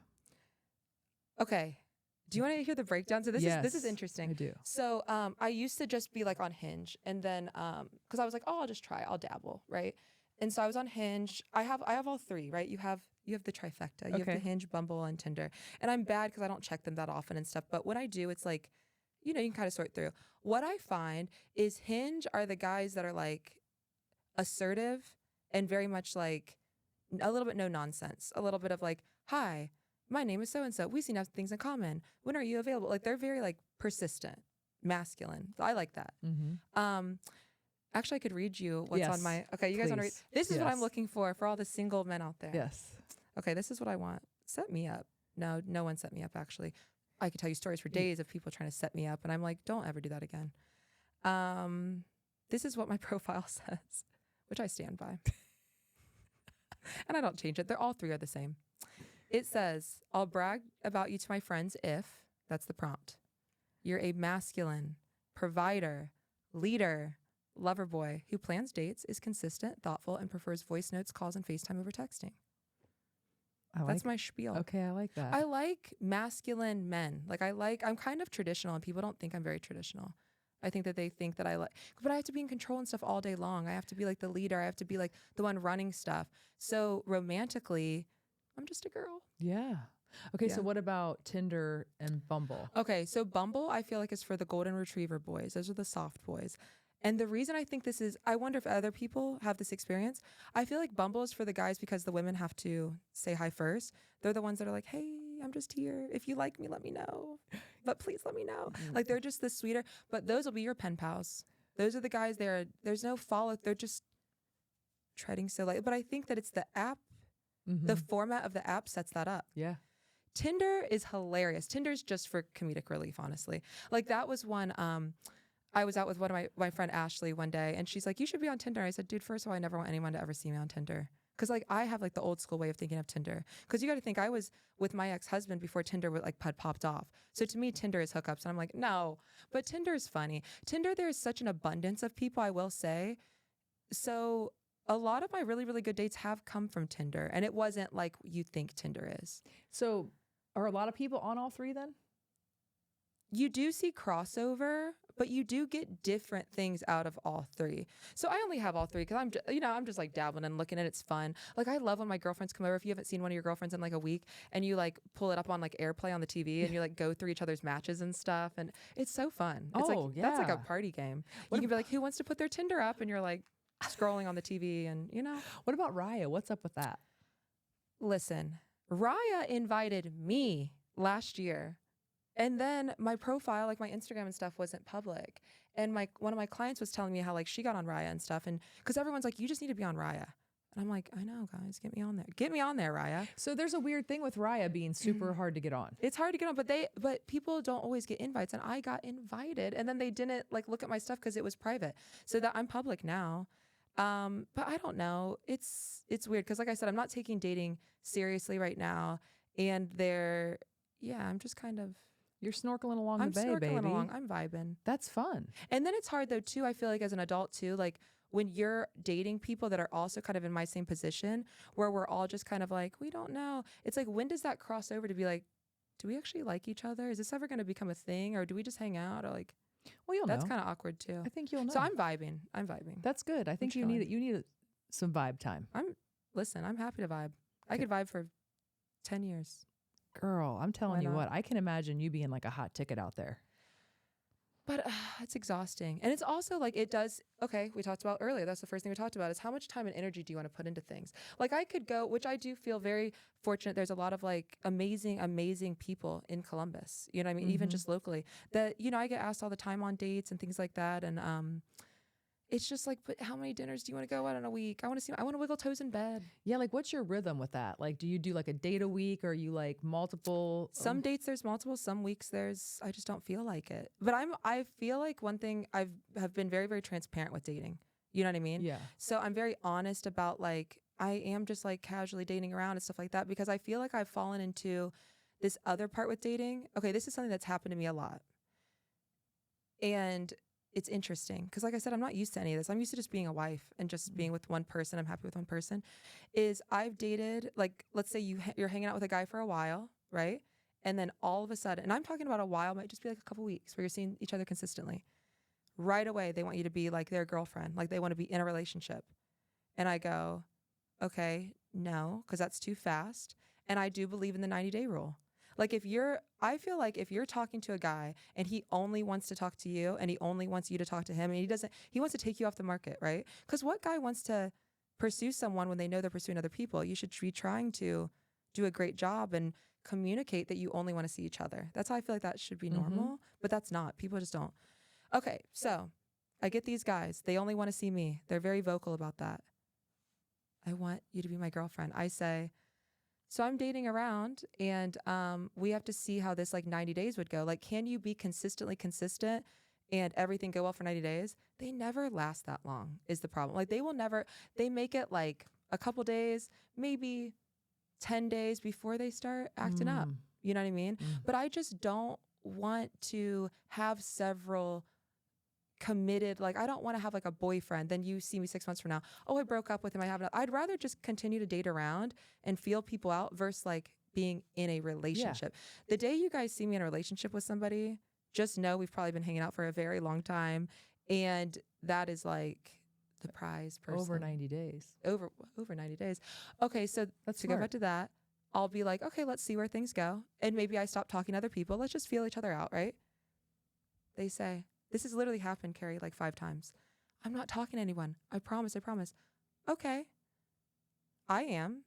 Okay. Do you want to hear the breakdown? So this is interesting. I do. So I used to just be like on Hinge, and then because I was like, oh, I'll just try, I'll dabble, right? And so I was on Hinge. I have all three, right? You have the trifecta. You have the Hinge, Bumble, and Tinder. And I'm bad because I don't check them that often and stuff. But when I do, it's like, you know, you can kind of sort through. What I find is Hinge are the guys that are like assertive and very much like a little bit no nonsense, a little bit of like, hi, my name is so-and-so. We seem to have things in common. When are you available? Like they're very like persistent, masculine. I like that. Mm-hmm. Actually, I could read you what's on my, okay, you guys want to read? This is what I'm looking for all the single men out there. Yes. Okay, this is what I want. Set me up. No one set me up actually. I could tell you stories for days of people trying to set me up and I'm like, don't ever do that again. This is what my profile says, which I stand by. And I don't change it. They're all three are the same. It says, I'll brag about you to my friends if, that's the prompt, you're a masculine, provider, leader, lover boy who plans dates, is consistent, thoughtful, and prefers voice notes, calls, and FaceTime over texting. That's my spiel. Okay, I like that. I like masculine men. Like I'm kind of traditional and people don't think I'm very traditional. I think that they think that but I have to be in control and stuff all day long. I have to be like the leader. I have to be like the one running stuff. So romantically, I'm just a girl. Yeah. Okay, Yeah. so what about Tinder and Bumble? Okay, so Bumble I feel like is for the golden retriever boys. Those are the soft boys. And the reason I think this is, I wonder if other people have this experience. I feel like Bumble is for the guys because the women have to say hi first. They're the ones that are like, hey, I'm just here. If you like me, let me know. But please let me know. Like they're just the sweeter, but those will be your pen pals. Those are the guys there's no follow. They're just treading so light. But I think that it's the app, the format of the app sets that up. Yeah. Tinder is hilarious. Tinder's just for comedic relief, honestly. Like that was one, I was out with one of my friend Ashley one day and she's like, you should be on Tinder. I said, dude, first of all, I never want anyone to ever see me on Tinder. Cause like I have like the old school way of thinking of Tinder. Cause you got to think I was with my ex-husband before Tinder had popped off. So to me, Tinder is hookups. And I'm like, no, but Tinder is funny. Tinder, there's such an abundance of people, I will say. So a lot of my really, really good dates have come from Tinder and it wasn't like you think Tinder is. So are a lot of people on all three then? You do see crossover, but you do get different things out of all three. So I only have all three because I'm just like dabbling and looking at it. It's fun. Like I love when my girlfriends come over. If you haven't seen one of your girlfriends in like a week and you like pull it up on like AirPlay on the TV and you like go through each other's matches and stuff. And it's so fun. It's that's like a party game. You can be like, who wants to put their Tinder up? And you're like scrolling on the TV and What about Raya? What's up with that? Listen, Raya invited me last year. And then my profile, like my Instagram and stuff wasn't public. And one of my clients was telling me how like she got on Raya and stuff. And cause everyone's like, you just need to be on Raya. And I'm like, I know guys, get me on there. Get me on there, Raya. So there's a weird thing with Raya being super hard to get on. It's hard to get on, but people don't always get invites. And I got invited and then they didn't like look at my stuff cause it was private. So that I'm public now. But I don't know. It's weird. Cause like I said, I'm not taking dating seriously right now. And I'm just kind of, you're snorkeling along the bay, snorkeling baby. along. I'm vibing. That's fun. And then it's hard though too. I feel like as an adult too, like when you're dating people that are also kind of in my same position where we're all just kind of like, we don't know. It's like, when does that cross over to be like, do we actually like each other? Is this ever going to become a thing or do we just hang out or like? Well, you'll That's know. kind of awkward too. I think you'll know. So I'm vibing. That's good. I think I'm you need it. chilling. You need some vibe time. Listen, I'm happy to vibe. I could vibe for 10 years. Girl, I'm telling Why you not? what, I can imagine you being like a hot ticket out there. But it's exhausting. And it's also like it does. Okay, we talked about earlier. That's the first thing we talked about is how much time and energy do you want to put into things? Like I could go, which I do feel very fortunate. There's a lot of like amazing, amazing people in Columbus. You know what I mean? Even just locally that, you know, I get asked all the time on dates and things like that. And it's just like, but how many dinners do you want to go out in a week? I want to wiggle toes in bed. Yeah, like what's your rhythm with that? Like, do you do like a date a week, or are you like multiple? Some dates there's multiple, some weeks I just don't feel like it. But I feel like one thing have been very, very transparent with dating. You know what I mean? Yeah. So I'm very honest about like, I am just like casually dating around and stuff like that because I feel like I've fallen into this other part with dating. Okay, this is something that's happened to me a lot. And it's interesting because like I said, I'm not used to any of this. I'm used to just being a wife and just being with one person. I'm happy with one person. Is I've dated, like, let's say you're hanging out with a guy for a while, right? And then all of a sudden, and I'm talking about a while, might just be like a couple weeks where you're seeing each other consistently. Right away, they want you to be like their girlfriend. Like they want to be in a relationship. And I go, okay, no, because that's too fast. And I do believe in the 90-day rule. Like I feel like if you're talking to a guy and he only wants to talk to you and he only wants you to talk to him and he wants to take you off the market, right? Because what guy wants to pursue someone when they know they're pursuing other people? You should be trying to do a great job and communicate that you only want to see each other. That's how I feel like that should be normal, but that's not. People just don't. Okay, so I get these guys. They only want to see me. They're very vocal about that. I want you to be my girlfriend. I say, so I'm dating around and we have to see how this like 90 days would go. Like, can you be consistently consistent and everything go well for 90 days? They never last that long is the problem. Like they make it like a couple days, maybe 10 days before they start acting up. You know what I mean? But I just don't want to have several committed, like I don't want to have like a boyfriend, then you see me 6 months from now, oh, I broke up with him, I'd rather just continue to date around and feel people out versus like being in a relationship. The day you guys see me in a relationship with somebody, just know we've probably been hanging out for a very long time, and that is like the prize person. Over 90 days. Over 90 days. Okay, so That's to smart. go back to that, I'll be like, okay, let's see where things go, and maybe I stop talking to other people, let's just feel each other out, right? They say, this has literally happened, Carrie, like 5 times. I'm not talking to anyone. I promise. Okay. I am.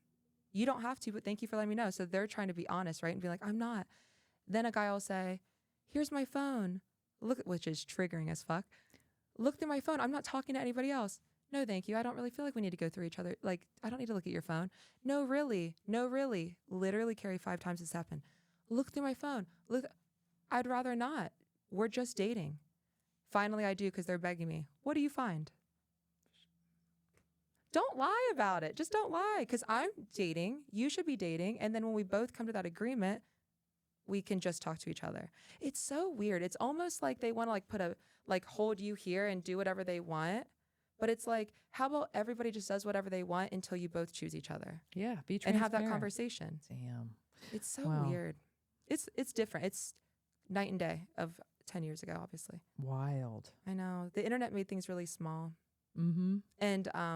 You don't have to, but thank you for letting me know. So they're trying to be honest, right? And be like, I'm not. Then a guy will say, here's my phone. Look, which is triggering as fuck. Look through my phone. I'm not talking to anybody else. No, thank you. I don't really feel like we need to go through each other. Like, I don't need to look at your phone. No, really. Literally, Carrie, 5 times this happened. Look through my phone. Look. I'd rather not. We're just dating. Finally, I do because they're begging me. What do you find? Don't lie about it. Just don't lie because I'm dating. You should be dating. And then when we both come to that agreement, we can just talk to each other. It's so weird. It's almost like they want to hold you here and do whatever they want. But it's like, how about everybody just does whatever they want until you both choose each other? Yeah, be and transparent. have that conversation. Damn. It's so Wow. weird. It's different. It's night and day of 10 years ago, obviously. Wild. I know. The internet made things really small. Mm-hmm. And I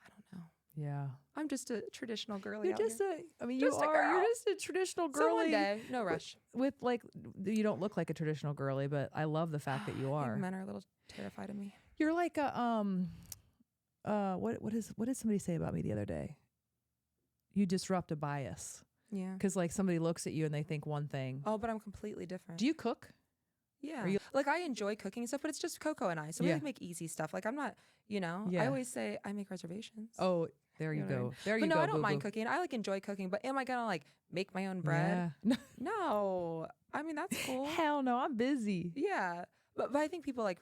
don't know. Yeah. I'm just a traditional girly. You're out just here. you're Just a girl. just a traditional So one girly. day, no rush. With like, you don't look like a traditional girly, but I love the fact that you I are. think men are a little terrified of me. You're like a, what did somebody say about me the other day? You disrupt a bias. Yeah. Because like somebody looks at you and they think one thing. Oh, but I'm completely different. Do you cook? Yeah. you- Like I enjoy cooking and stuff, but it's just Coco and I. So we Yeah. like make easy stuff. Like I'm not, I Yeah. always say I make reservations. Oh, there you You know what I go. mean? There But you no, go. I don't mind boo-boo. cooking. I like enjoy cooking, but am I gonna like make my own bread? Yeah. No. I mean that's cool. Hell no, I'm busy. Yeah. But I think people like,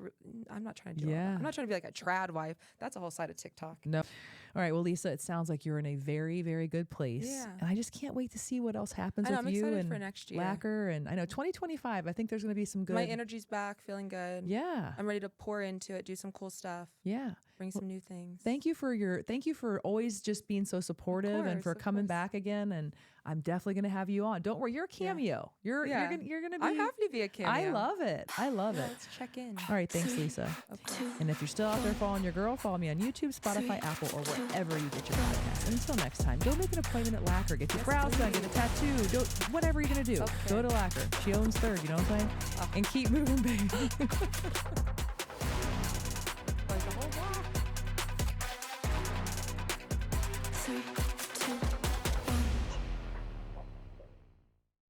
I'm not trying to do all that. Yeah. I'm not trying to be like a trad wife. That's a whole side of TikTok. No. All right. Well, Lisa, it sounds like you're in a very, very good place. Yeah. And I just can't wait to see what else happens I know, with I'm you excited and for next year. Lacquer. And I know 2025, I think there's going to be some good. My energy's back, feeling good. Yeah. I'm ready to pour into it, do some cool stuff. Yeah. bring some new things. Thank you for always just being so supportive and for coming back again. And I'm definitely going to have you on. Don't worry. You're a cameo. You're going to be. I'm happy to be a cameo. I love it. Let's check in. All right. Thanks, Lisa. And if you're still out there following your girl, follow me on YouTube, Spotify, Apple, or wherever you get your podcasts. And until next time, go make an appointment at Lacquer. Get your brows done, get a tattoo, whatever you're going to do. Go to Lacquer. She owns third, you know what I'm saying? And keep moving, baby. Like the whole block.